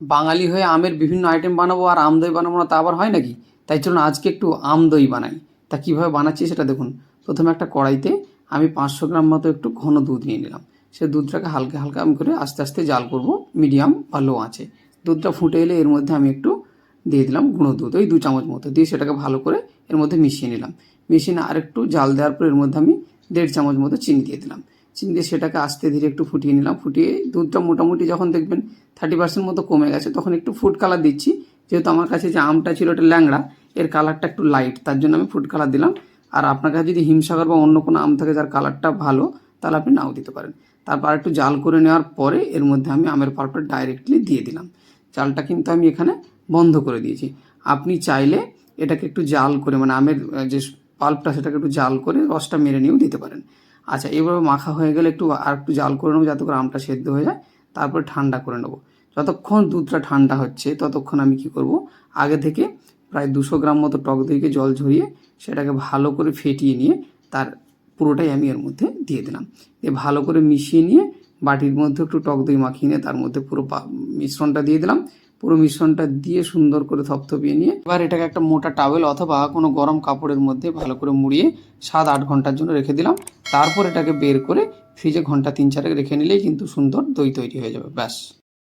বাঙালি হয়ে আমের বিভিন্ন আইটেম বানাবো আর আম দই বানাবো না, তা আবার হয় নাকি? তাই চলুন আজকে একটু আম দই বানাই। তা কীভাবে বানাচ্ছি সেটা দেখুন। প্রথমে একটা কড়াইতে আমি 500 গ্রাম মতো একটু ঘন দুধ নিয়ে নিলাম। সে দুধটাকে হালকা হালকা আমি করে আস্তে আস্তে জাল করব, মিডিয়াম বা লো আঁচে। দুধটা ফুটে এলে এর মধ্যে আমি একটু দিয়ে দিলাম গুঁড়ো দুধ, ওই 2 চামচ মতো দিয়ে সেটাকে ভালো করে এর মধ্যে মিশিয়ে নিলাম। মিশিয়ে আর একটু জাল দেওয়ার পর এর মধ্যে আমি 1.5 চামচ মতো চিনি দিয়ে দিলাম। চিনি দিয়ে সেটাকে আস্তে ধীরে একটু ফুটিয়ে নিলাম। ফুটিয়ে দুধটা মোটামুটি যখন দেখবেন 30% মতো কমে গেছে, তখন একটু ফুড কালার দিচ্ছি। যেহেতু আমার কাছে যে আমটা ছিল ওটা ল্যাংড়া, এর কালারটা একটু লাইট, তার জন্য আমি ফুড কালার দিলাম। আর আপনার কাছে যদি হিমসাগর বা অন্য কোনো আম থাকে যার কালারটা ভালো, তাহলে আপনি নাও দিতে পারেন। তারপর একটু জাল করে নেওয়ার পরে এর মধ্যে আমি আমের পাল্পটা ডাইরেক্টলি দিয়ে দিলাম। জালটা কিন্তু আমি এখানে বন্ধ করে দিয়েছি। আপনি চাইলে এটাকে একটু জাল করে, মানে আমের যে পাল্পটা সেটাকে একটু জাল করে রসটা মেরে নিয়েও দিতে পারেন। আচ্ছা, এভাবে মাখা হয়ে গেলে একটু জাল করে নেবো যাতে করে আমটা সেদ্ধ হয়ে যায়। তারপরে ঠান্ডা করে নেবো। যতক্ষণ দুধটা ঠান্ডা হচ্ছে ততক্ষণ আমি কি করব, আগে থেকে প্রায় 200 গ্রাম মতো টক দইকে জল ঝরিয়ে সেটাকে ভালো করে ফেটিয়ে নিয়ে তার পুরোটাই আমি এর মধ্যে দিয়ে দিলাম। দিয়ে ভালো করে মিশিয়ে নিয়ে বাটির মধ্যে একটু টক দই মাখিয়ে নিয়ে তার মধ্যে পুরো মিশ্রণটা দিয়ে দিলাম। পুরো মিশ্রণটা দিয়ে সুন্দর করে থপথপিয়ে নিয়ে এবার এটাকে একটা মোটা টাওয়েল অথবা কোনো গরম কাপড়ের মধ্যে ভালো করে মুড়িয়ে 7-8 ঘন্টার জন্য রেখে দিলাম। তারপর এটাকে বের করে ফ্রিজে ঘন্টা 3-4 রেখে নিলেই কিন্তু সুন্দর দই তৈরি হয়ে যাবে। ব্যাস।